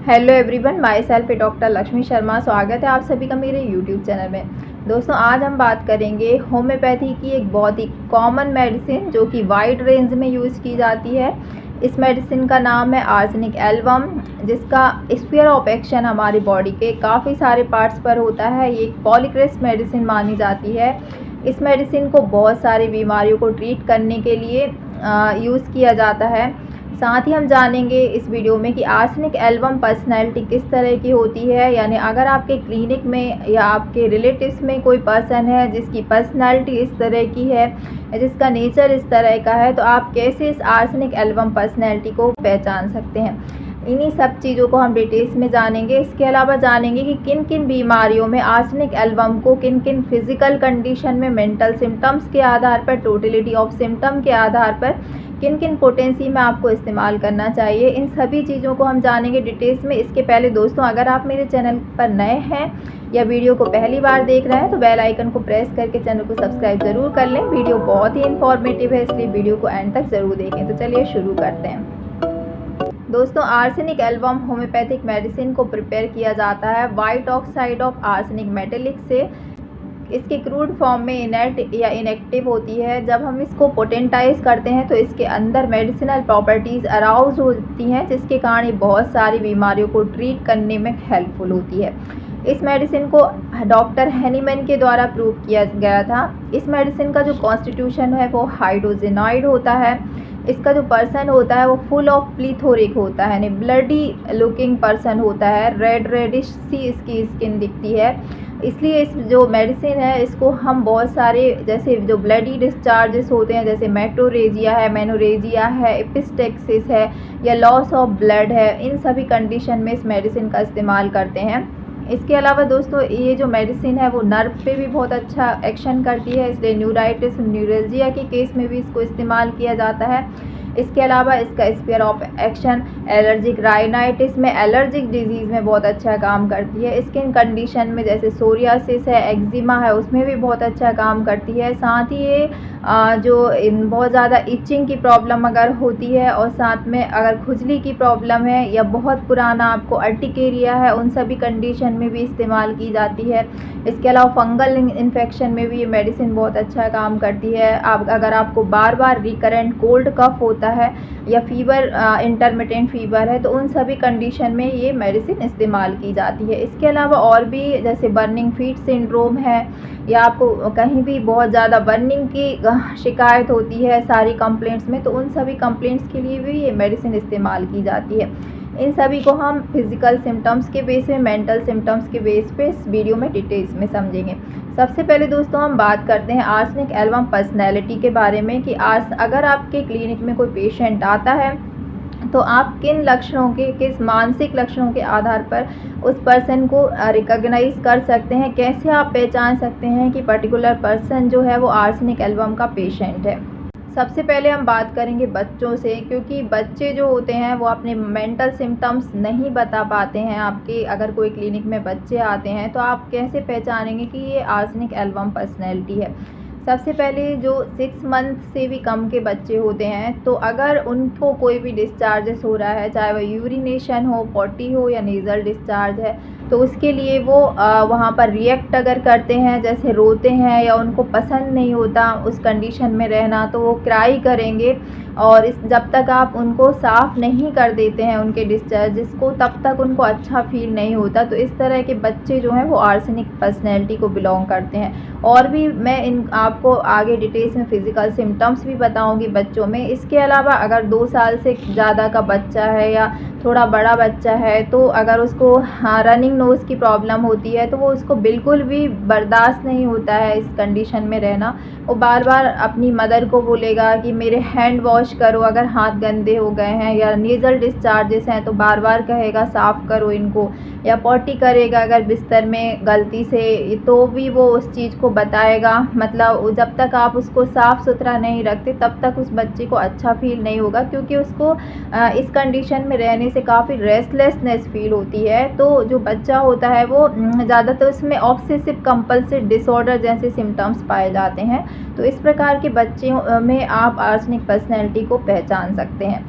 Hello everyone, my self doctor Lakshmi Sharma. स्वागत है आप सभी का मेरे यूट्यूब चैनल में। दोस्तों, आज हम बात करेंगे होम्योपैथी की एक बहुत ही कॉमन मेडिसिन जो कि वाइड रेंज में यूज़ की जाती है। इस मेडिसिन का नाम है आर्सेनिक एल्बम, जिसका स्फीयर ऑफ एक्शन हमारी बॉडी के काफ़ी सारे पार्ट्स पर होता है। ये एक पॉलीक्रेस्ट मेडिसिन मानी जाती है। इस मेडिसिन को बहुत सारी बीमारियों को ट्रीट करने के लिए यूज़ किया जाता है। साथ ही हम जानेंगे इस वीडियो में कि आर्सेनिक एल्बम पर्सनैलिटी किस तरह की होती है। यानी अगर आपके क्लिनिक में या आपके रिलेटिव्स में कोई पर्सन है जिसकी पर्सनैलिटी इस तरह की है, जिसका नेचर इस तरह का है, तो आप कैसे इस आर्सेनिक एल्बम पर्सनैलिटी को पहचान सकते हैं। इन्हीं सब चीज़ों को हम डिटेल्स में जानेंगे। इसके अलावा जानेंगे कि किन किन बीमारियों में आर्सेनिक एल्बम को किन किन फिजिकल कंडीशन में, मेंटल सिम्टम्स के आधार पर, टोटलिटी ऑफ सिम्टम के आधार पर किन किन पोटेंसी में आपको इस्तेमाल करना चाहिए। इन सभी चीज़ों को हम जानेंगे डिटेल्स में। इसके पहले दोस्तों, अगर आप मेरे चैनल पर नए हैं या वीडियो को पहली बार देख रहे हैं तो बेल आइकन को प्रेस करके चैनल को सब्सक्राइब ज़रूर कर लें। वीडियो बहुत ही इन्फॉर्मेटिव है, इसलिए वीडियो को एंड तक ज़रूर देखें। तो चलिए शुरू करते हैं। दोस्तों, आर्सेनिक एल्बम होम्योपैथिक मेडिसिन को प्रिपेयर किया जाता है white oxide of arsenic metallic से। इसके क्रूड फॉर्म में इनर्ट या इनएक्टिव होती है। जब हम इसको पोटेंटाइज करते हैं तो इसके अंदर मेडिसिनल प्रॉपर्टीज़ अराउज होती हैं, जिसके कारण ये बहुत सारी बीमारियों को ट्रीट करने में हेल्पफुल होती है। इस मेडिसिन को डॉक्टर हैनीमैन के द्वारा प्रूव किया गया था। इस मेडिसिन का जो कॉन्स्टिट्यूशन है वो हाइड्रोजेनॉइड होता है। इसका जो पर्सन होता है वो फुल ऑफ प्लीथोरिक होता है, यानी ब्लडी लुकिंग पर्सन होता है। रेडिश सी इसकी स्किन दिखती है। इसलिए इस जो मेडिसिन है इसको हम बहुत सारे, जैसे जो ब्लडी डिस्चार्जेस होते हैं, जैसे मेट्रोरेजिया है, मेनोरेजिया है, एपिस्टेक्सिस है या लॉस ऑफ ब्लड है, इन सभी कंडीशन में इस मेडिसिन का इस्तेमाल करते हैं। इसके अलावा दोस्तों, ये जो मेडिसिन है वो नर्व पे भी बहुत अच्छा एक्शन करती है, इसलिए न्यूराइटिस, न्यूरेल्जिया के केस में भी इसको इस्तेमाल किया जाता है। इसके अलावा इसका sphere of action allergic rhinitis में, एलर्जिक डिजीज़ में बहुत अच्छा काम करती है। स्किन कंडीशन में जैसे सोरियासिस है, एक्जिमा है, उसमें भी बहुत अच्छा काम करती है। साथ ही ये जो बहुत ज़्यादा इचिंग की प्रॉब्लम अगर होती है और साथ में अगर खुजली की प्रॉब्लम है या बहुत पुराना आपको अर्टिकेरिया है, उन सभी कंडीशन में भी इस्तेमाल की जाती है। इसके अलावा फंगल इन्फेक्शन में भी ये मेडिसिन बहुत अच्छा काम करती है। आप अगर आपको बार बार रिकरेंट कोल्ड कफ होता है या फीवर, इंटरमिटेंट फीवर है, तो उन सभी कंडीशन में ये मेडिसिन इस्तेमाल की जाती है। इसके अलावा और भी जैसे बर्निंग फीट सिंड्रोम है या आपको कहीं भी बहुत ज़्यादा बर्निंग की शिकायत होती है सारी कंप्लेंट्स में, तो उन सभी कंप्लेंट्स के लिए भी ये मेडिसिन इस्तेमाल की जाती है। इन सभी को हम फिज़िकल सिम्टम्स के बेस पे, मेंटल सिम्टम्स के बेस पे इस वीडियो में डिटेल्स में समझेंगे। सबसे पहले दोस्तों हम बात करते हैं आर्सेनिक एल्बम पर्सनैलिटी के बारे में कि अगर आपके क्लिनिक में कोई पेशेंट आता है तो आप किन लक्षणों के, किस मानसिक लक्षणों के आधार पर उस पर्सन को रिकॉग्नाइज कर सकते हैं, कैसे आप पहचान सकते हैं कि पर्टिकुलर पर्सन जो है वो आर्सेनिक एल्बम का पेशेंट है। सबसे पहले हम बात करेंगे बच्चों से, क्योंकि बच्चे जो होते हैं वो अपने मेंटल सिम्टम्स नहीं बता पाते हैं। आपके अगर कोई क्लिनिक में बच्चे आते हैं तो आप कैसे पहचानेंगे कि ये आर्सेनिक एल्बम पर्सनैलिटी है। सबसे पहले जो 6 मंथ से भी कम के बच्चे होते हैं, तो अगर उनको कोई भी डिस्चार्जेस हो रहा है, चाहे वह यूरिनेशन हो, पॉटी हो या नेज़ल डिस्चार्ज है, तो उसके लिए वो वहाँ पर रिएक्ट अगर करते हैं, जैसे रोते हैं या उनको पसंद नहीं होता उस कंडीशन में रहना, तो वो क्राई करेंगे। और जब तक आप उनको साफ़ नहीं कर देते हैं उनके डिस्चार्जेस को, तब तक उनको अच्छा फील नहीं होता। तो इस तरह के बच्चे जो हैं वो आर्सेनिक पर्सनैलिटी को बिलोंग करते हैं। और भी मैं आपको आगे डिटेल्स में फ़िज़िकल सिम्टम्स भी बताऊंगी बच्चों में। इसके अलावा अगर 2 साल से ज़्यादा का बच्चा है या थोड़ा बड़ा बच्चा है, तो अगर उसको रनिंग नोज़ की प्रॉब्लम होती है, तो वो उसको बिल्कुल भी बर्दाश्त नहीं होता है इस कंडीशन में रहना। वो बार बार अपनी मदर को बोलेगा कि मेरे हैंड वॉश करो अगर हाथ गंदे हो गए हैं, या नेज़ल डिस्चार्जेस हैं तो बार बार कहेगा साफ़ करो इनको, या पॉटी करेगा अगर बिस्तर में गलती से, तो भी वो उस चीज़ को बताएगा। मतलब जब तक आप उसको साफ़ सुथरा नहीं रखते तब तक उस बच्चे को अच्छा फील नहीं होगा, क्योंकि उसको इस कंडीशन में रहने से काफ़ी रेस्टलेसनेस फील होती है। तो जो बच्चा होता है वो ज़्यादातर उसमें ऑब्सेसिव कंपल्सिव डिसऑर्डर जैसे सिम्टम्स पाए जाते हैं। तो इस प्रकार के बच्चों में आप आर्सेनिक पर्सनैलिटी को पहचान सकते हैं।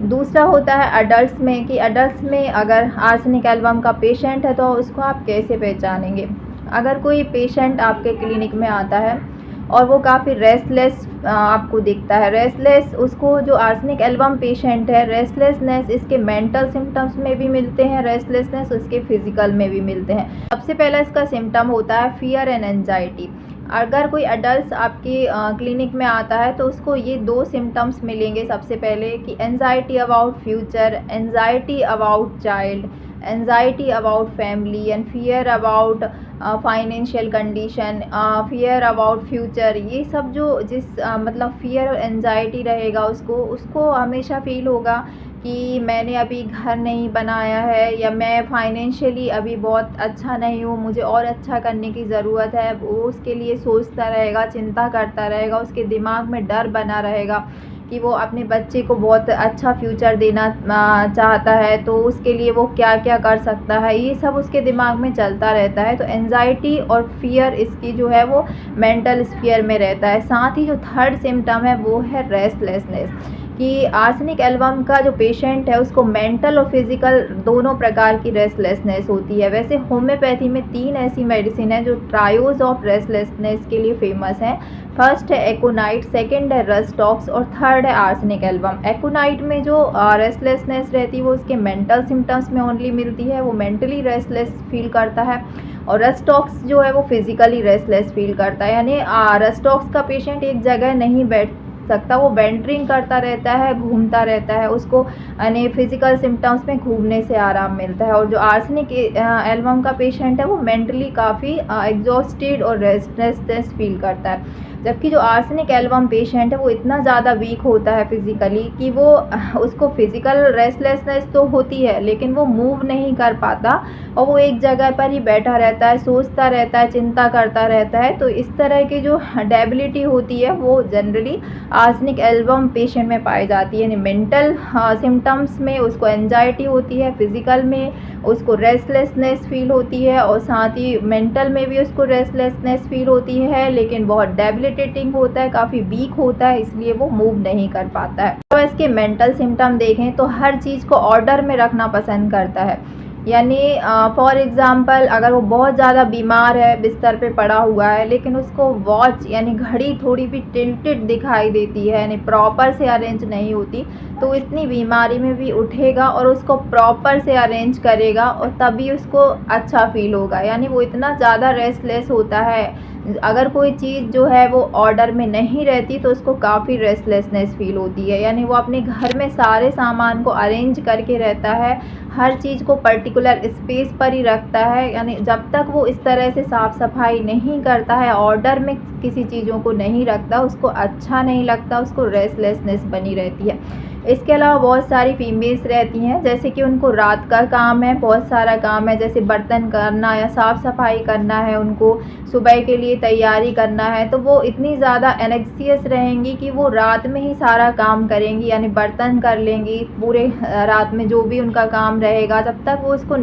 दूसरा होता है अडल्ट्स में, कि अडल्ट्स में अगर आर्सेनिक एल्बम का पेशेंट है तो उसको आप कैसे पहचानेंगे। अगर कोई पेशेंट आपके क्लिनिक में आता है और वो काफ़ी रेस्टलेस आपको दिखता है, रेस्टलेस, उसको जो आर्सेनिक एल्बम पेशेंट है, रेस्टलेसनेस इसके मेंटल सिम्टम्स में भी मिलते हैं, रेस्टलेसनेस उसके फिजिकल में भी मिलते हैं। सबसे पहला इसका सिम्टम होता है फियर एंड एंजाइटी। अगर कोई अडल्ट आपकी क्लिनिक में आता है तो उसको ये 2 सिम्टम्स मिलेंगे। सबसे पहले कि anxiety about future, anxiety about child, anxiety about family and fear about financial condition, fear about future. ये सब जो मतलब फियर और एंजाइटी रहेगा उसको हमेशा फील होगा कि मैंने अभी घर नहीं बनाया है, या मैं फाइनेंशियली अभी बहुत अच्छा नहीं हूँ, मुझे और अच्छा करने की ज़रूरत है। वो उसके लिए सोचता रहेगा, चिंता करता रहेगा, उसके दिमाग में डर बना रहेगा कि वो अपने बच्चे को बहुत अच्छा फ्यूचर देना चाहता है, तो उसके लिए वो क्या क्या कर सकता है, ये सब उसके दिमाग में चलता रहता है। तो एंजाइटी और फियर इसकी जो है वो मेंटल स्फीयर में रहता है। साथ ही जो थर्ड सिम्टम है वो है रेस्टलेसनेस, कि आर्सेनिक एल्बम का जो पेशेंट है उसको मेंटल और फिजिकल दोनों प्रकार की रेस्टलेसनेस होती है। वैसे होम्योपैथी में 3 ऐसी मेडिसिन है जो ट्रायोज ऑफ रेस्टलेसनेस के लिए फेमस है। फर्स्ट है एकोनाइट, सेकंड है रस्टॉक्स और थर्ड है आर्सेनिक एल्बम। एकोनाइट में जो रेस्टलेसनेस रहती है वो उसके मेंटल सिम्टम्स में ओनली मिलती है, वो मेंटली रेस्टलेस फील करता है। और रस्टॉक्स जो है वो फिजिकली रेस्टलेस फील करता है, यानी रस्टॉक्स का पेशेंट एक जगह नहीं बैठ सकता, वो वेंडरिंग करता रहता है, घूमता रहता है, उसको यानी फिजिकल सिम्टम्स में घूमने से आराम मिलता है। और जो आर्सेनिक एल्बम का पेशेंट है वो मेंटली काफ़ी एग्जॉस्टेड और रेस्टलेसनेस फील करता है। जबकि जो आर्सेनिक एल्बम पेशेंट है वो इतना ज़्यादा वीक होता है फिज़िकली कि वो उसको फिज़िकल रेस्टलेसनेस तो होती है लेकिन वो मूव नहीं कर पाता और वो एक जगह पर ही बैठा रहता है, सोचता रहता है, चिंता करता रहता है। तो इस तरह की जो डेबिलिटी होती है वो जनरली आर्सेनिक एल्बम पेशेंट में पाई जाती है। यानी मेंटल सिम्टम्स में उसको एंजाइटी होती है, फिज़िकल में उसको रेस्टलेसनेस फील होती है और साथ ही मेंटल में भी उसको रेस्टलेसनेस फील होती है, लेकिन बहुत डेबिलिटेटिंग होता है, काफ़ी वीक होता है, इसलिए वो मूव नहीं कर पाता है। तो इसके मेंटल सिम्टम देखें तो हर चीज़ को ऑर्डर में रखना पसंद करता है। यानी फॉर एग्ज़ाम्पल अगर वो बहुत ज़्यादा बीमार है, बिस्तर पे पड़ा हुआ है, लेकिन उसको वॉच यानी घड़ी थोड़ी भी टिल्टेड दिखाई देती है, यानी प्रॉपर से अरेंज नहीं होती, तो इतनी बीमारी में भी उठेगा और उसको प्रॉपर से अरेंज करेगा और तभी उसको अच्छा फील होगा। यानी वो इतना ज़्यादा रेस्टलेस होता है, अगर कोई चीज़ जो है वो ऑर्डर में नहीं रहती तो उसको काफ़ी रेस्टलेसनेस फील होती है। यानी वो अपने घर में सारे सामान को अरेंज करके रहता है, हर चीज़ को पर्टिकुलर स्पेस पर ही रखता है। यानी जब तक वो इस तरह से साफ़ सफाई नहीं करता है, ऑर्डर में किसी चीज़ों को नहीं रखता, उसको अच्छा नहीं लगता, उसको रेस्टलेसनेस बनी रहती है। इसके अलावा बहुत सारी फीमेल्स रहती हैं, जैसे कि उनको रात का काम है, बहुत सारा काम है, जैसे बर्तन करना या साफ़ सफाई करना है, उनको सुबह के लिए तैयारी करना है, तो वो इतनी ज़्यादा एनेक्सियस रहेंगी कि वो रात में ही सारा काम करेंगी, यानी बर्तन कर लेंगी पूरे रात में जो भी उनका काम रहेगा। जब तक वो उसको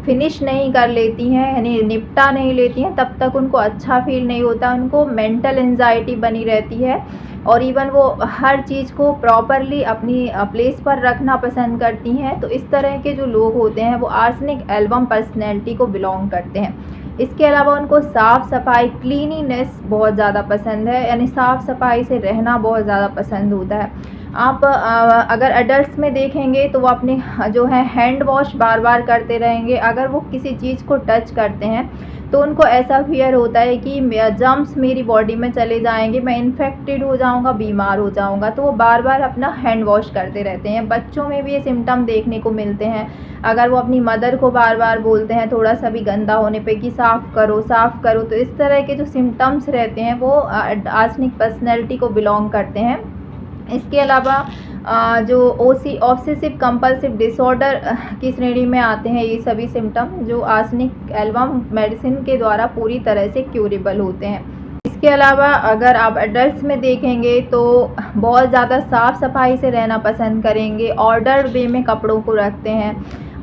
फिनिश नहीं कर लेती हैं, यानी निपटा नहीं लेती हैं, तब तक उनको अच्छा फील नहीं होता, उनको मेंटल एंजाइटी बनी रहती है और इवन वो हर चीज़ को प्रॉपरली अपनी प्लेस पर रखना पसंद करती हैं। तो इस तरह के जो लोग होते हैं वो आर्सेनिक एल्बम पर्सनैलिटी को बिलोंग करते हैं। इसके अलावा उनको साफ़ सफाई, क्लीनिनेस बहुत ज़्यादा पसंद है, यानी साफ़ सफाई से रहना बहुत ज़्यादा पसंद होता है। आप अगर एडल्ट्स में देखेंगे तो वो अपने जो है हैंड वॉश बार बार करते रहेंगे। अगर वो किसी चीज़ को टच करते हैं तो उनको ऐसा फियर होता है कि जर्म्स मेरी बॉडी में चले जाएंगे, मैं इन्फेक्टेड हो जाऊंगा, बीमार हो जाऊंगा, तो वो बार बार अपना हैंड वॉश करते रहते हैं। बच्चों में भी ये सिम्टम देखने को मिलते हैं। अगर वो अपनी मदर को बार बार बोलते हैं थोड़ा सा भी गंदा होने पे कि साफ़ करो साफ़ करो, तो इस तरह के जो सिम्टम्स रहते हैं वो आर्सेनिक पर्सनैलिटी को बिलोंग करते हैं। इसके अलावा जो ऑब्सेसिव कंपल्सिव डिसऑर्डर की श्रेणी में आते हैं ये सभी सिम्टम, जो आर्सेनिक एल्बम मेडिसिन के द्वारा पूरी तरह से क्यूरेबल होते हैं। इसके अलावा अगर आप एडल्ट्स में देखेंगे तो बहुत ज़्यादा साफ़ सफाई से रहना पसंद करेंगे, ऑर्डर वे में कपड़ों को रखते हैं,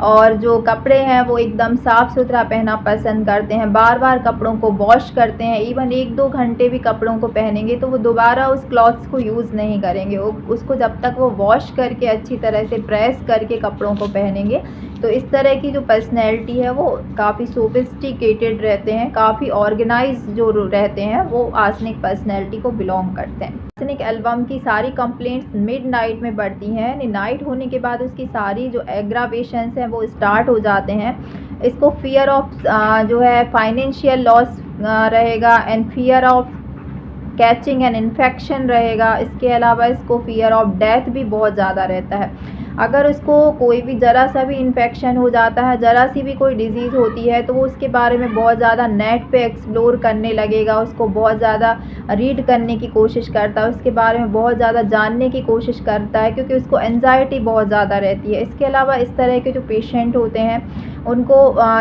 और जो कपड़े हैं वो एकदम साफ़ सुथरा पहनना पसंद करते हैं, बार बार कपड़ों को वॉश करते हैं। इवन 1-2 घंटे भी कपड़ों को पहनेंगे तो वो दोबारा उस क्लॉथ्स को यूज़ नहीं करेंगे, वो उसको जब तक वो वॉश करके अच्छी तरह से प्रेस करके कपड़ों को पहनेंगे। तो इस तरह की जो पर्सनैलिटी है वो काफ़ी सोफिस्टिकेटेड रहते हैं, काफ़ी ऑर्गेनाइज जो रहते हैं वो आर्सेनिक पर्सनैलिटी को बिलोंग करते हैं। आर्सेनिक एल्बम की सारी कंप्लेंट्स मिडनाइट में बढ़ती हैं, यानी नाइट होने के बाद उसकी सारी जो एग्रावेशंस हैं वो स्टार्ट हो जाते हैं। इसको फियर ऑफ जो है फाइनेंशियल लॉस रहेगा and fear of catching an infection रहेगा। इसके अलावा इसको फियर ऑफ डेथ भी बहुत ज़्यादा रहता है। अगर उसको कोई भी ज़रा सा भी इन्फेक्शन हो जाता है, ज़रा सी भी कोई डिज़ीज़ होती है तो वो उसके बारे में बहुत ज़्यादा नेट पे एक्सप्लोर करने लगेगा, उसको बहुत ज़्यादा रीड करने की कोशिश करता है, उसके बारे में बहुत ज़्यादा जानने की कोशिश करता है, क्योंकि उसको एंजाइटी बहुत ज़्यादा रहती है। इसके अलावा इस तरह के जो पेशेंट होते हैं उनको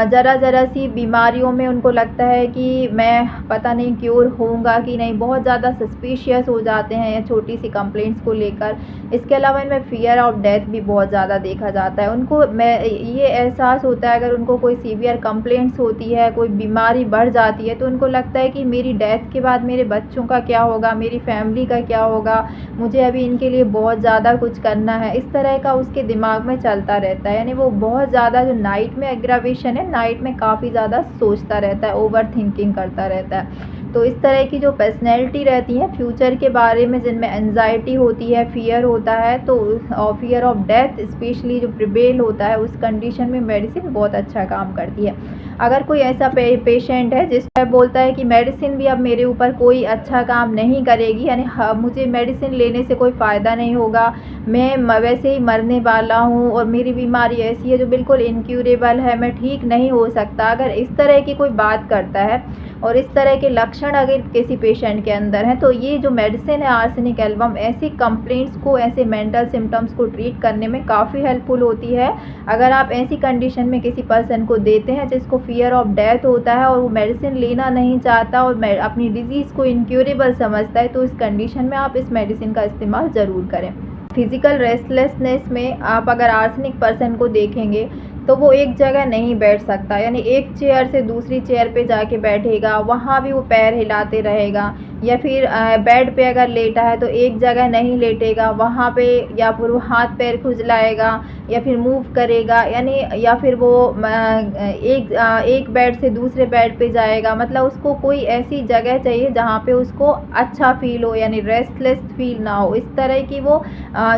ज़रा सी बीमारियों में उनको लगता है कि मैं पता नहीं क्योर होऊंगा कि नहीं, बहुत ज़्यादा सस्पिशियस हो जाते हैं छोटी सी कंप्लेंट्स को लेकर। इसके अलावा इनमें फियर ऑफ डेथ भी बहुत ज़्यादा देखा जाता है। उनको ये एहसास होता है, अगर उनको कोई सीवियर कंप्लेंट्स होती है, कोई बीमारी बढ़ जाती है तो उनको लगता है कि मेरी डेथ के बाद मेरे बच्चों का क्या होगा, मेरी फैमिली का क्या होगा, मुझे अभी इनके लिए बहुत ज़्यादा कुछ करना है। इस तरह का उसके दिमाग में चलता रहता है, यानी वो बहुत ज़्यादा जो नाइट में एग्रावेशन है, नाइट में काफ़ी ज़्यादा सोचता रहता है, ओवर थिंकिंग करता रहता है। तो इस तरह की जो पर्सनैलिटी रहती है फ्यूचर के बारे में, जिनमें एंजाइटी होती है, फियर होता है, तो और फियर ऑफ डेथ स्पेशली जो प्रिवेल होता है, उस कंडीशन में मेडिसिन बहुत अच्छा काम करती है। अगर कोई ऐसा पेशेंट है जिसका बोलता है कि मेडिसिन भी अब मेरे ऊपर कोई अच्छा काम नहीं करेगी, यानी मुझे मेडिसिन लेने से कोई फ़ायदा नहीं होगा, मैं वैसे ही मरने वाला हूँ और मेरी बीमारी ऐसी है जो बिल्कुल इनक्यूरेबल है, मैं ठीक नहीं हो सकता, अगर इस तरह की कोई बात करता है और इस तरह के लक्षण अगर किसी पेशेंट के अंदर हैं, तो ये जो मेडिसिन है आर्सेनिक एल्बम ऐसी कंप्लेंट्स को, ऐसे मेंटल सिम्टम्स को ट्रीट करने में काफ़ी हेल्पफुल होती है। अगर आप ऐसी कंडीशन में किसी पर्सन को देते हैं जिसको फियर ऑफ डेथ होता है और वो मेडिसिन लेना नहीं चाहता और अपनी डिजीज़ को इनक्यूरेबल समझता है, तो इस कंडीशन में आप इस मेडिसिन का इस्तेमाल ज़रूर करें। फिज़िकल रेस्टलेसनेस में आप अगर आर्सेनिक पर्सन को देखेंगे तो वो एक जगह नहीं बैठ सकता, यानी एक चेयर से दूसरी चेयर पे जाके बैठेगा, वहाँ भी वो पैर हिलाते रहेगा, या फिर बेड पे अगर लेटा है तो एक जगह नहीं लेटेगा, वहाँ पे या फिर वो हाथ पैर खुजलाएगा या फिर मूव करेगा, यानी या फिर वो एक बेड से दूसरे बेड पे जाएगा। मतलब उसको कोई ऐसी जगह चाहिए जहाँ पे उसको अच्छा फील हो, यानी रेस्टलेस फील ना हो। इस तरह की वो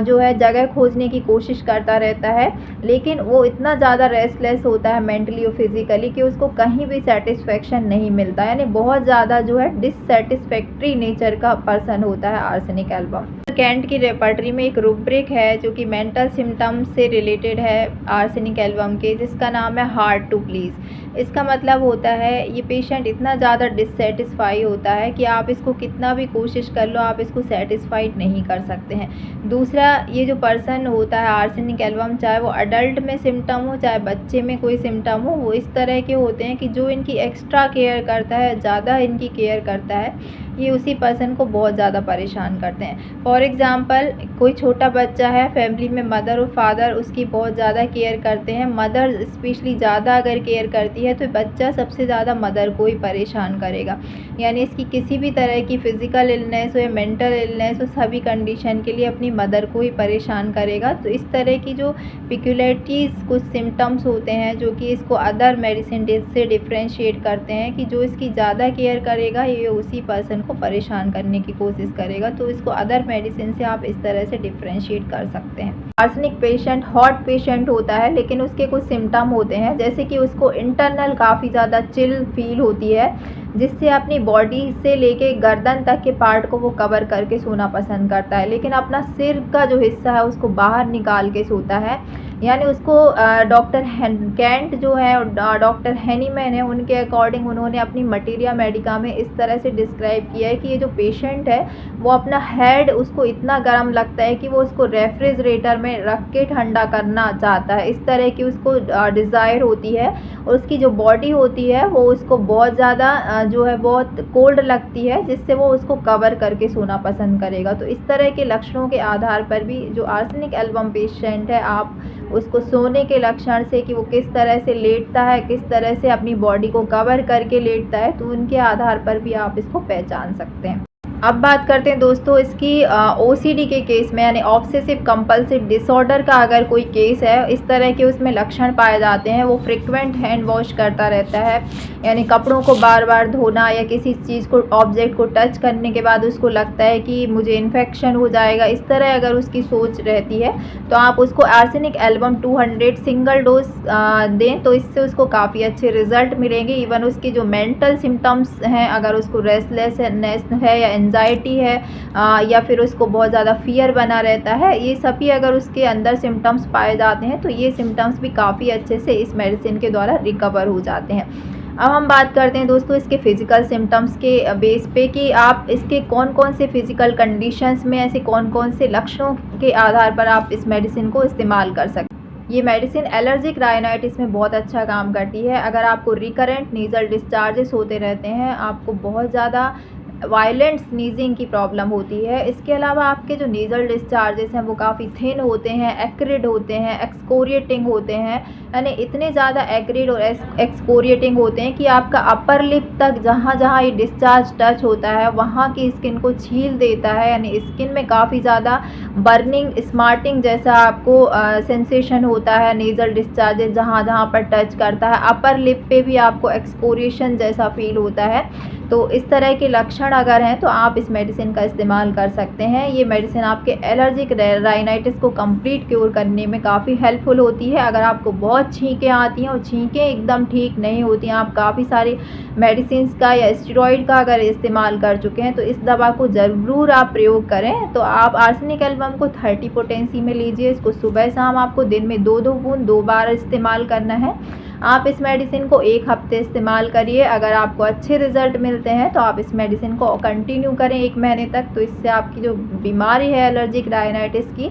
जो है जगह खोजने की कोशिश करता रहता है, लेकिन वो इतना ज़्यादा रेस्टलेस होता है मेंटली और फिजिकली कि उसको कहीं भी सेटिस्फेक्शन नहीं मिलता, यानी बहुत ज़्यादा जो है डिससेटिस्फैक्ट्री नेचर का पर्सन होता है आर्सेनिक एल्बम। कैंट की रेपर्टरी में एक रूब्रिक है जो कि मेंटल सिम्टम्स से रिलेटेड है आर्सेनिक एल्बम के, जिसका नाम है हार्ड टू प्लीज़। इसका मतलब होता है ये पेशेंट इतना ज़्यादा डिससेटिस्फाई होता है कि आप इसको कितना भी कोशिश कर लो, आप इसको सेटिस्फाइड नहीं कर सकते हैं। दूसरा, ये जो पर्सन होता है आर्सेनिक एल्बम, चाहे वो अडल्ट में सिम्टम हो चाहे बच्चे में कोई सिम्टम हो, वो इस तरह के होते हैं कि जो इनकी एक्स्ट्रा केयर करता है, ज़्यादा इनकी केयर करता है, ये उसी पर्सन को बहुत ज़्यादा परेशान करते हैं। फॉर एग्ज़ाम्पल, कोई छोटा बच्चा है, फैमिली में मदर और फादर उसकी बहुत ज़्यादा केयर करते हैं, मदर स्पेशली ज़्यादा अगर केयर करती है तो बच्चा सबसे ज़्यादा मदर को ही परेशान करेगा, यानी इसकी किसी भी तरह की फ़िज़िकल इलनेस हो या मेंटल इलनेस हो, सभी कंडीशन के लिए अपनी मदर को ही परेशान करेगा। तो इस तरह की जो पिक्युलरिटीज़, कुछ सिम्टम्स होते हैं जो कि इसको अदर मेडिसिन से डिफ्रेंशिएट करते हैं कि जो इसकी ज़्यादा केयर करेगा ये उसी पर्सन को परेशान करने की कोशिश करेगा, तो इसको अदर मेडिसिन से आप इस तरह से डिफ्रेंशिएट कर सकते हैं। आर्सेनिक पेशेंट हॉट पेशेंट होता है, लेकिन उसके कुछ सिम्टम होते हैं, जैसे कि उसको इंटरनल काफ़ी ज़्यादा चिल फील होती है, जिससे अपनी बॉडी से लेके गर्दन तक के पार्ट को वो कवर करके सोना पसंद करता है, लेकिन अपना सिर का जो हिस्सा है उसको बाहर निकाल के सोता है। यानी उसको डॉक्टर कैंट जो है और डॉक्टर हैनीमैन है, उनके अकॉर्डिंग उन्होंने अपनी मटीरिया मेडिका में इस तरह से डिस्क्राइब किया है कि ये जो पेशेंट है वो अपना हेड, उसको इतना गर्म लगता है कि वो उसको रेफ्रिजरेटर में रख के ठंडा करना चाहता है, इस तरह की उसको डिज़ायर होती है। और उसकी जो बॉडी होती है वो उसको बहुत ज़्यादा जो है बहुत कोल्ड लगती है, जिससे वो उसको कवर करके सोना पसंद करेगा। तो इस तरह के लक्षणों के आधार पर भी जो आर्सेनिक एल्बम पेशेंट है, आप उसको सोने के लक्षण से कि वो किस तरह से लेटता है, किस तरह से अपनी बॉडी को कवर करके लेटता है, तो उनके आधार पर भी आप इसको पहचान सकते हैं। अब बात करते हैं दोस्तों इसकी ओसीडी के केस में, यानी ऑब्सेसिव कंपल्सिव डिसऑर्डर का अगर कोई केस है, इस तरह के उसमें लक्षण पाए जाते हैं। वो फ्रिक्वेंट हैंड वॉश करता रहता है, यानी कपड़ों को बार बार धोना या किसी चीज़ को, ऑब्जेक्ट को टच करने के बाद उसको लगता है कि मुझे इन्फेक्शन हो जाएगा, इस तरह अगर उसकी सोच रहती है तो आप उसको आर्सेनिक एल्बम 200 सिंगल डोज दें, तो इससे उसको काफ़ी अच्छे रिजल्ट मिलेंगे। इवन उसकी जो मेंटल सिम्टम्स हैं, अगर उसको रेस्टलेसनेस है या एंजाइटी है या फिर उसको बहुत ज़्यादा फियर बना रहता है, ये सभी अगर उसके अंदर सिम्टम्स पाए जाते हैं तो ये सिम्टम्स भी काफ़ी अच्छे से इस मेडिसिन के द्वारा रिकवर हो जाते हैं। अब हम बात करते हैं दोस्तों इसके फिज़िकल सिम्टम्स के बेस पे कि आप इसके कौन कौन से फिज़िकल कंडीशंस में, ऐसे कौन कौन से लक्षणों के आधार पर आप इस मेडिसिन को इस्तेमाल कर सकते हैं। ये मेडिसिन एलर्जिक राइनाइटिस में बहुत अच्छा काम करती है। अगर आपको रिकरेंट नीजल डिस्चार्जेस होते रहते हैं, आपको बहुत ज़्यादा वायलेंट स्नीजिंग की प्रॉब्लम होती है, इसके अलावा आपके जो नीजल डिस्चार्जेस हैं वो काफ़ी थिन होते हैं, एक्रिड होते हैं, एक्सकोरिएटिंग होते हैं, यानी इतने ज़्यादा एक्रिड और एक्सकोरिएटिंग होते हैं कि आपका अपर लिप तक जहाँ जहाँ ये डिस्चार्ज टच होता है वहाँ की स्किन को छील देता है, यानी स्किन में काफ़ी ज़्यादा बर्निंग, स्मार्टिंग जैसा आपको सेंसेशन होता है। नीजल डिस्चार्जेस जहाँ जहाँ पर टच करता है, अपर लिप पे भी आपको एक्सकोरिएशन जैसा फील होता है। तो इस तरह के लक्षण अगर हैं तो आप इस मेडिसिन का इस्तेमाल कर सकते हैं। ये मेडिसिन आपके एलर्जिक राइनाइटिस को कंप्लीट क्योर करने में काफ़ी हेल्पफुल होती है। अगर आपको बहुत छींकें आती हैं और छींकें एकदम ठीक नहीं होती हैं, आप काफ़ी सारी मेडिसिन का या स्टेरॉइड का अगर इस्तेमाल कर चुके हैं, तो इस दवा को ज़रूर आप प्रयोग करें। तो आप आर्सेनिक एल्बम को 30 पोटेंसी में लीजिए। इसको सुबह शाम आपको दिन में 2-2 बूंद 2 बार इस्तेमाल करना है। आप इस मेडिसिन को 1 हफ्ते इस्तेमाल करिए। अगर आपको अच्छे रिजल्ट मिलते हैं तो आप इस मेडिसिन को कंटिन्यू करें 1 महीने तक, तो इससे आपकी जो बीमारी है एलर्जिक राइनाइटिस की,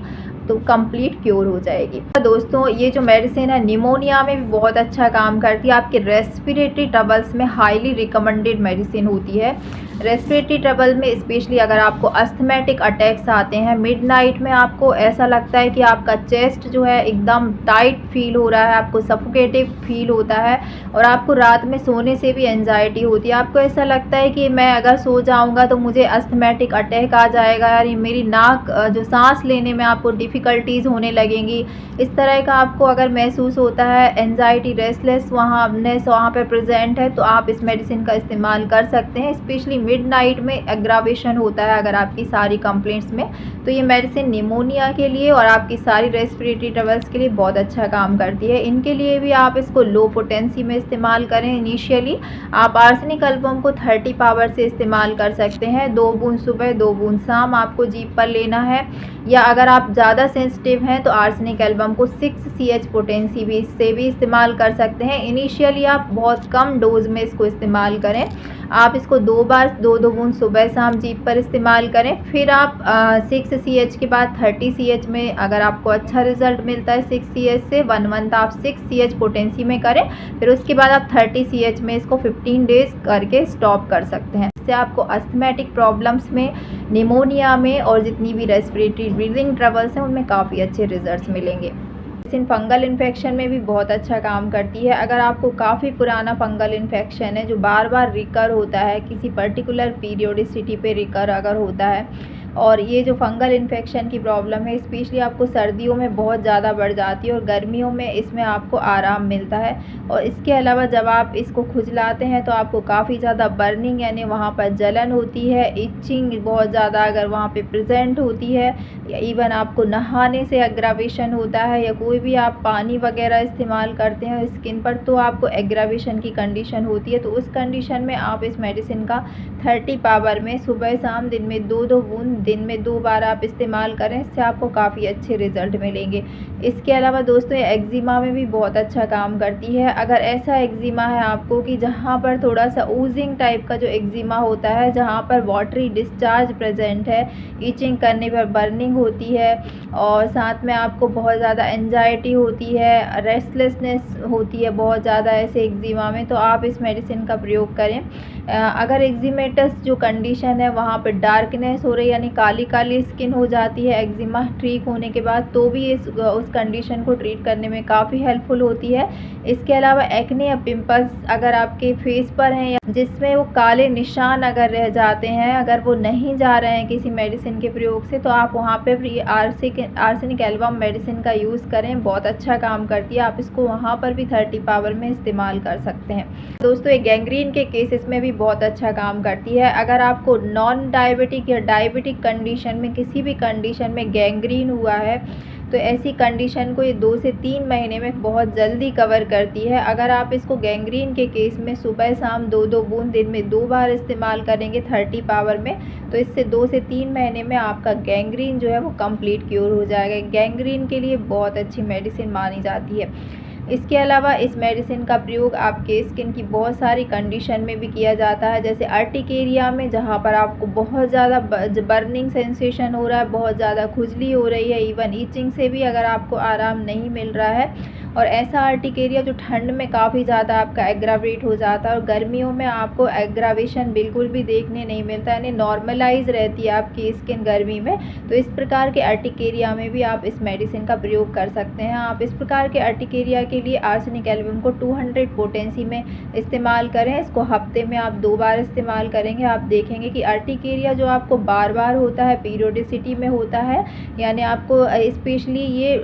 तो कंप्लीट क्योर हो जाएगी। दोस्तों ये जो मेडिसिन है निमोनिया में भी बहुत अच्छा काम करती है। आपके रेस्पिरेटरी ट्रबल्स में हाईली रिकमेंडेड मेडिसिन होती है। रेस्पिरेटरी ट्रबल में स्पेशली अगर आपको अस्थमेटिक अटैक्स आते हैं, मिडनाइट में आपको ऐसा लगता है कि आपका चेस्ट जो है एकदम टाइट फील हो रहा है, आपको सफोकेटिव फील होता है और आपको रात में सोने से भी एंजाइटी होती है। आपको ऐसा लगता है कि मैं अगर सो जाऊंगा तो मुझे अस्थमेटिक अटैक आ जाएगा, यानी मेरी नाक जो सांस लेने में आपको डिफ़िकल्टीज़ होने लगेंगी। इस तरह का आपको अगर महसूस होता है, एंजाइटी, रेस्टलेस वहाँ पर प्रेजेंट है, तो आप इस मेडिसिन का इस्तेमाल कर सकते हैं। स्पेशली मिडनाइट में एग्रावेशन होता है अगर आपकी सारी कंप्लेंट्स में, तो ये मेडिसिन निमोनिया के लिए और आपकी सारी रेस्पिरेटरी ट्रबल्स के लिए बहुत अच्छा काम करती है। इनके लिए भी आप इसको लो पोटेंसी में इस्तेमाल करें। इनिशियली आप आर्सेनिक एल्बम को 30 पावर से इस्तेमाल कर सकते हैं। 2 बूंद सुबह 2 बूंद शाम आपको जीभ पर लेना है, या अगर आप ज़्यादा सेंसिटिव हैं तो आर्सेनिक एल्बम को 6 CH पोटेंसी भी इससे भी इस्तेमाल कर सकते हैं। इनिशियली आप बहुत कम डोज में इसको इस्तेमाल करें। आप इसको 2 बार 2-2 बूंद सुबह शाम जीभ पर इस्तेमाल करें। फिर आप 6 CH के बाद 30 CH में अगर आपको अच्छा रिजल्ट मिलता है 6 CH से 1 मंथ आप 6 CH पोटेंसी में करें। फिर उसके बाद आप 30 CH में इसको 15 डेज करके स्टॉप कर सकते हैं। इससे आपको अस्थमेटिक प्रॉब्लम्स में, निमोनिया में और जितनी भी रेस्पिरेटरी ब्रीदिंग ट्रबल्स हैं उनमें काफ़ी अच्छे रिजल्ट्स मिलेंगे। मेडिसिन फंगल इन्फेक्शन में भी बहुत अच्छा काम करती है। अगर आपको काफ़ी पुराना फंगल इन्फेक्शन है जो बार बार रिकर होता है, किसी पर्टिकुलर पीरियोडिसिटी पे रिकर अगर होता है, और ये जो फंगल इन्फेक्शन की प्रॉब्लम है स्पेशली आपको सर्दियों में बहुत ज़्यादा बढ़ जाती है और गर्मियों में इसमें आपको आराम मिलता है। और इसके अलावा जब आप इसको खुजलाते हैं तो आपको काफ़ी ज़्यादा बर्निंग, यानी वहाँ पर जलन होती है, इचिंग बहुत ज़्यादा अगर वहाँ पे प्रेजेंट होती है, या इवन आपको नहाने से एग्रावेशन होता है, या कोई भी आप पानी वगैरह इस्तेमाल करते हैं स्किन पर तो आपको एग्रावेशन की कंडीशन होती है। तो उस कंडीशन में आप इस मेडिसिन का 30 पावर में सुबह शाम दिन में 2-2 बूंद दिन में 2 बार आप इस्तेमाल करें, इससे आपको काफ़ी अच्छे रिजल्ट मिलेंगे। इसके अलावा दोस्तों ये एक्जिमा में भी बहुत अच्छा काम करती है। अगर ऐसा एक्जिमा है आपको कि जहाँ पर थोड़ा सा ऊजिंग टाइप का जो एक्जिमा होता है, जहाँ पर वाटरी डिस्चार्ज प्रेजेंट है, ईचिंग करने पर बर्निंग होती है और साथ में आपको बहुत ज़्यादा एंजाइटी होती है, रेस्टलेसनेस होती है बहुत ज़्यादा ऐसे एक्जिमा में, तो आप इस मेडिसिन का प्रयोग करें। अगर एक्जिमेटस जो कंडीशन है वहाँ पर डार्कनेस हो रही, यानी काली काली स्किन हो जाती है एक्जिमा ठीक होने के बाद, तो भी उस कंडीशन को ट्रीट करने में काफ़ी हेल्पफुल होती है। इसके अलावा एक्ने या पिंपल्स अगर आपके फेस पर हैं या जिसमें वो काले निशान अगर रह जाते हैं, अगर वो नहीं जा रहे हैं किसी मेडिसिन के प्रयोग से, तो आप वहाँ पे भी आर्सेनिक एल्बम मेडिसिन का यूज़ करें, बहुत अच्छा काम करती है। आप इसको वहाँ पर भी 30 पावर में इस्तेमाल कर सकते हैं। दोस्तों ये गैंग्रीन के केसेस में भी बहुत अच्छा काम करती है। अगर आपको नॉन डायबिटिक या डायबिटिक कंडीशन में किसी भी कंडीशन में गैंग्रीन हुआ है, तो ऐसी कंडीशन को ये 2 से 3 महीने में बहुत जल्दी कवर करती है। अगर आप इसको गैंग्रीन के केस में सुबह शाम 2-2 बूंद दिन में 2 बार इस्तेमाल करेंगे 30 पावर में, तो इससे 2 से 3 महीने में आपका गैंग्रीन जो है वो कंप्लीट क्योर हो जाएगा। गैंग्रीन के लिए बहुत अच्छी मेडिसिन मानी जाती है। इसके अलावा इस मेडिसिन का प्रयोग आपके स्किन की बहुत सारी कंडीशन में भी किया जाता है, जैसे अर्टिकेरिया में, जहाँ पर आपको बहुत ज़्यादा बर्निंग सेंसेशन हो रहा है, बहुत ज़्यादा खुजली हो रही है, इवन ईचिंग से भी अगर आपको आराम नहीं मिल रहा है, और ऐसा अर्टिकेरिया जो ठंड में काफ़ी ज़्यादा आपका एग्रावेट हो जाता है और गर्मियों में आपको एग्रावेशन बिल्कुल भी देखने नहीं मिलता, यानी नॉर्मलाइज रहती है आपकी स्किन गर्मी में, तो इस प्रकार के अर्टिकेरिया में भी आप इस मेडिसिन का प्रयोग कर सकते हैं। आप इस प्रकार के अर्टिकेरिया के लिए आर्सेनिक एल्बम को 200 पोटेंसी में इस्तेमाल करें। इसको हफ्ते में आप 2 बार इस्तेमाल करेंगे, आप देखेंगे कि अर्टिकेरिया जो आपको बार बार होता है, पीरियोडिसिटी में होता है, यानी आपको स्पेशली ये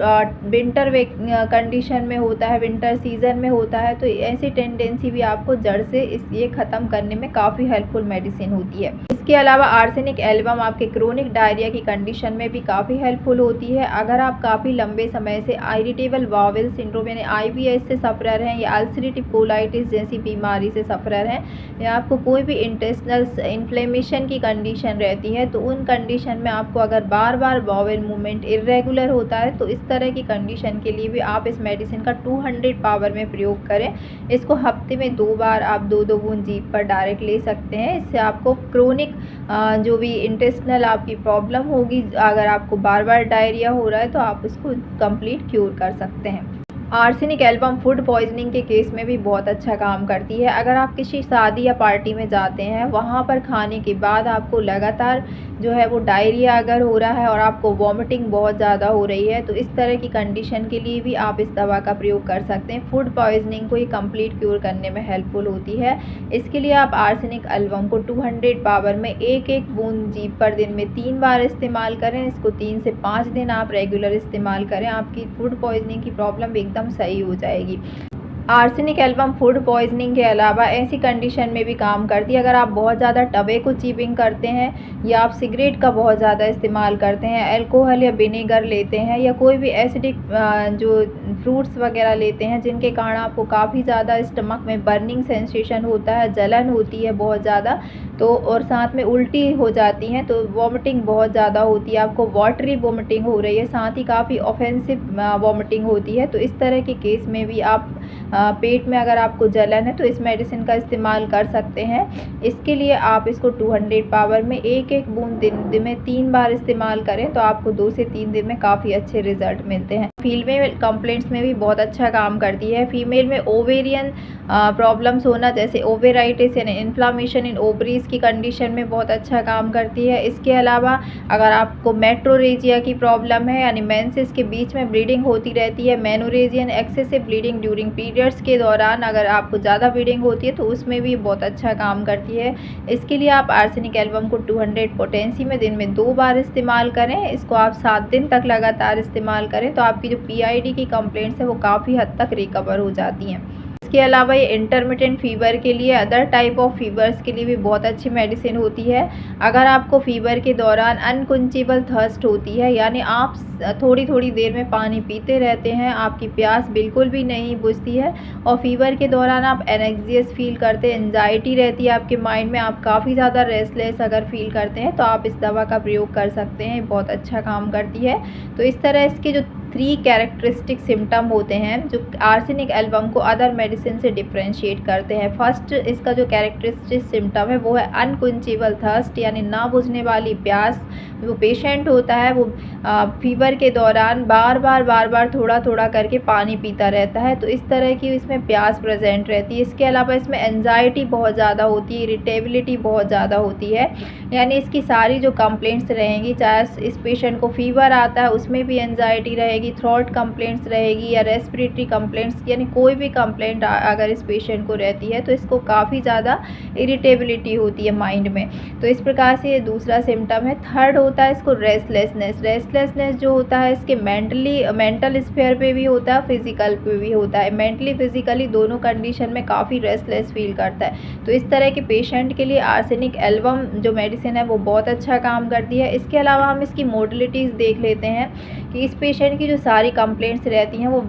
विंटर कंडीशन में होता है, विंटर सीजन में होता है, तो ऐसी टेंडेंसी भी आपको जड़ से ये ख़त्म करने में काफ़ी हेल्पफुल मेडिसिन होती है। इसके अलावा आर्सेनिक एल्बम आपके क्रोनिक डायरिया की कंडीशन में भी काफ़ी हेल्पफुल होती है। अगर आप काफ़ी लंबे समय से इरिटेबल बाउल सिंड्रोम यानी IBS से सफ़रर हैं या अल्सरेटिव कोलाइटिस जैसी बीमारी से सफ़रर हैं, या आपको कोई भी इंटेस्टिनल इन्फ्लेमेशन की कंडीशन रहती है, तो उन कंडीशन में आपको अगर बार बार बाउल मूवमेंट इरेगुलर होता है, तो इस तरह की कंडीशन के लिए भी आप इस मेडिसिन का 200 पावर में प्रयोग करें। इसको हफ्ते में 2 बार आप 2-2 बूंद जीभ पर डायरेक्ट ले सकते हैं। इससे आपको क्रोनिक जो भी इंटेस्टिनल आपकी प्रॉब्लम होगी, अगर आपको बार बार डायरिया हो रहा है, तो आप उसको कंप्लीट क्योर कर सकते हैं। आर्सेनिक एल्बम फूड पॉइजनिंग के केस में भी बहुत अच्छा काम करती है। अगर आप किसी शादी या पार्टी में जाते हैं, वहाँ पर खाने के बाद आपको लगातार जो है वो डायरिया अगर हो रहा है और आपको वॉमिटिंग बहुत ज़्यादा हो रही है, तो इस तरह की कंडीशन के लिए भी आप इस दवा का प्रयोग कर सकते हैं। फूड पॉइजनिंग को ये कंप्लीट क्योर करने में हेल्पफुल होती है। इसके लिए आप आर्सेनिक एल्बम को 200 पावर में 1-1 बूंद जीभ पर दिन में 3 बार इस्तेमाल करें। इसको 3 से 5 दिन आप रेगुलर इस्तेमाल करें, आपकी फूड पॉइजनिंग की प्रॉब्लम एकदम सही हो जाएगी। आर्सेनिक एल्बम फूड पॉइजनिंग के अलावा ऐसी कंडीशन में भी काम करती है, अगर आप बहुत ज़्यादा टबैको चीविंग करते हैं या आप सिगरेट का बहुत ज़्यादा इस्तेमाल करते हैं, अल्कोहल या विनेगर लेते हैं, या कोई भी एसिडिक जो फ्रूट्स वगैरह लेते हैं, जिनके कारण आपको काफ़ी ज़्यादा स्टमक में बर्निंग सेंसेशन होता है, जलन होती है बहुत ज़्यादा, तो और साथ में उल्टी हो जाती हैं, तो वॉमिटिंग बहुत ज़्यादा होती है, आपको वाटरी वॉमिटिंग हो रही है, साथ ही काफ़ी ऑफेंसिव वॉमिटिंग होती है, तो इस तरह के केस में भी आप पेट में अगर आपको जलन है तो इस मेडिसिन का इस्तेमाल कर सकते हैं। इसके लिए आप इसको 200 पावर में 1-1 बूंद दिन में 3 बार इस्तेमाल करें, तो आपको 2 से 3 दिन में काफ़ी अच्छे रिजल्ट मिलते हैं। फीमेल कंप्लेंट्स में भी बहुत अच्छा काम करती है। फीमेल में ओवेरियन प्रॉब्लम्स होना, जैसे ओवेराइटिस यानी इन्फ्लामेशन इन ओवरीज की कंडीशन में बहुत अच्छा काम करती है। इसके अलावा अगर आपको मेट्रोरेजिया की प्रॉब्लम है, यानी मेंसेस के बीच में ब्लीडिंग होती रहती है, मेनोरेजियन एक्सेसिव ब्लीडिंग ड्यूरिंग पीरियड्स के दौरान अगर आपको ज़्यादा ब्लीडिंग होती है, तो उसमें भी बहुत अच्छा काम करती है। इसके लिए आप आर्सेनिक एल्बम को 200 पोटेंसी में दिन में 2 बार इस्तेमाल करें। इसको आप 7 दिन तक लगातार इस्तेमाल करें, तो आपकी जो PID की कंप्लेंट्स है वो काफ़ी हद तक रिकवर हो जाती हैं। इसके अलावा ये इंटरमिटेंट फीवर के लिए, अदर टाइप ऑफ फीवर्स के लिए भी बहुत अच्छी मेडिसिन होती है। अगर आपको फीवर के दौरान अनक्वेंचेबल थर्स्ट होती है, यानी आप थोड़ी थोड़ी देर में पानी पीते रहते हैं, आपकी प्यास बिल्कुल भी नहीं बुझती है, और फीवर के दौरान आप एनेक्सियस फील करते हैं, एंजाइटी रहती है आपके माइंड में, आप काफ़ी ज़्यादा रेस्टलेस अगर फील करते हैं, तो आप इस दवा का प्रयोग कर सकते हैं, बहुत अच्छा काम करती है। तो इस तरह इसके जो 3 कैरेक्टरिस्टिक सिम्टम होते हैं जो आर्सेनिक एल्बम को अदर मेडिसिन से डिफ्रेंशिएट करते हैं। फर्स्ट इसका जो कैरेक्टरिस्टिक सिम्टम है वो है अनक्वेंचेबल थर्स्ट, यानी ना बुझने वाली प्यास, जो पेशेंट होता है वो फीवर के दौरान बार बार थोड़ा थोड़ा करके पानी पीता रहता है, तो इस तरह की इसमें प्यास प्रेजेंट रहती है। इसके अलावा इसमें एंजाइटी बहुत ज़्यादा होती है, इरिटेबिलिटी बहुत ज़्यादा होती है, यानी इसकी सारी जो कंप्लेंट्स रहेंगी, चाहे इस पेशेंट को फीवर आता है उसमें भी एंजाइटी रहेगी, थ्रोट कंप्लेंट्स रहेगी या रेस्पिरेटरी कंप्लेंट्स, यानी कोई भी कंप्लेंट अगर इस पेशेंट को रहती है तो इसको काफ़ी ज़्यादा इरिटेबिलिटी होती है माइंड में। तो इस प्रकार से ये दूसरा सिम्टम है। थर्ड होता है इसको रेस्टलेसनेस जो होता है इसके मेंटल स्फेयर पे भी होता है, फिजिकल पे भी होता है। मेंटली फिजिकली दोनों कंडीशन में काफ़ी रेस्टलेस फील करता है। तो इस तरह के पेशेंट के लिए आर्सेनिक एल्बम जो मेडिसिन है वो बहुत अच्छा काम करती है। इसके अलावा हम इसकी मोडलिटीज़ देख लेते हैं कि इस पेशेंट की जो सारी कंप्लेंट्स रहती हैं वो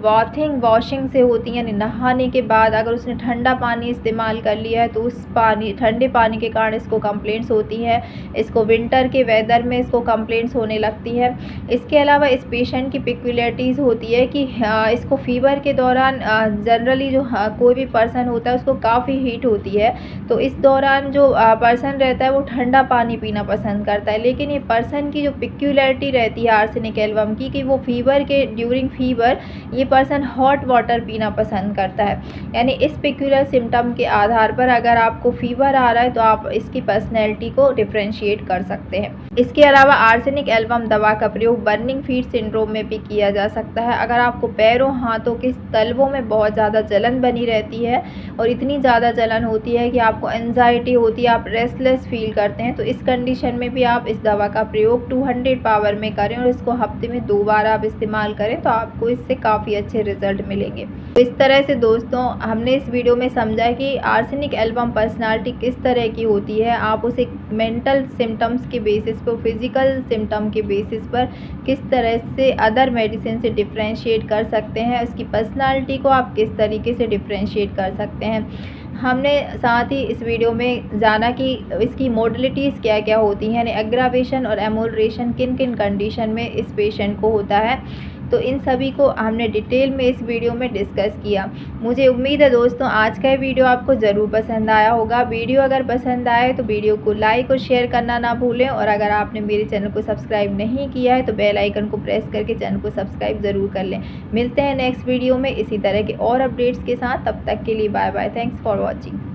वॉशिंग से होती हैं, यानी नहाने के बाद अगर उसने ठंडा पानी इस्तेमाल कर लिया है तो उस ठंडे पानी के कारण इसको कंप्लेंट्स होती है। इसको विंटर के वेदर में इसको कंप्लेंट्स होने लगती है। इसके अलावा इस पेशेंट की पिक्युलरिटीज़ होती है कि इसको फीवर के दौरान जनरली जो कोई भी पर्सन होता है उसको काफ़ी हीट होती है, तो इस दौरान जो पर्सन रहता है वो ठंडा पानी पीना पसंद करता है। लेकिन ये पर्सन की जो पिक्युलरिटी रहती है आर्सेनिक एल्बम की कि वो ड्यूरिंग फीवर ये पर्सन हॉट वाटर पीना पसंद करता है। यानी इस पिक्युलर सिम्टम के आधार पर अगर आपको फीवर आ रहा है तो आप इसकी पर्सनैलिटी को डिफ्रेंशिएट कर सकते हैं। इसके अलावा आर्सेनिक एल्बम दवा का प्रयोग बर्निंग फीट सिंड्रोम में भी किया जा सकता है। अगर आपको पैरों हाथों के तलवों में बहुत ज़्यादा जलन बनी रहती है और इतनी ज़्यादा जलन होती है कि आपको एंजाइटी होती है, आप रेस्टलेस फील करते हैं, तो इस कंडीशन में भी आप इस दवा का प्रयोग 200 पावर में करें और इसको हफ्ते में 2 बार आप इस्तेमाल करें तो आपको इससे काफ़ी अच्छे रिजल्ट मिलेंगे। तो इस तरह से दोस्तों हमने इस वीडियो में समझा कि आर्सेनिक एल्बम पर्सनालिटी किस तरह की होती है, आप उसे मेंटल सिम्टम्स के बेसिस पर, फिजिकल सिम्टम के बेसिस पर किस तरह से अदर मेडिसिन से डिफ्रेंशिएट कर सकते हैं, उसकी पर्सनालिटी को आप किस तरीके से डिफ्रेंशिएट कर सकते हैं। हमने साथ ही इस वीडियो में जाना कि इसकी मोडलिटीज़ क्या क्या होती हैं, यानी एग्रावेशन और एमोलरेशन किन किन कंडीशन में इस पेशेंट को होता है। तो इन सभी को हमने डिटेल में इस वीडियो में डिस्कस किया। मुझे उम्मीद है दोस्तों आज का ये वीडियो आपको ज़रूर पसंद आया होगा। वीडियो अगर पसंद आए तो वीडियो को लाइक और शेयर करना ना भूलें, और अगर आपने मेरे चैनल को सब्सक्राइब नहीं किया है तो बेल आइकन को प्रेस करके चैनल को सब्सक्राइब ज़रूर कर लें। मिलते हैं नेक्स्ट वीडियो में इसी तरह के और अपडेट्स के साथ, तब तक के लिए bye bye. Thanks for watching.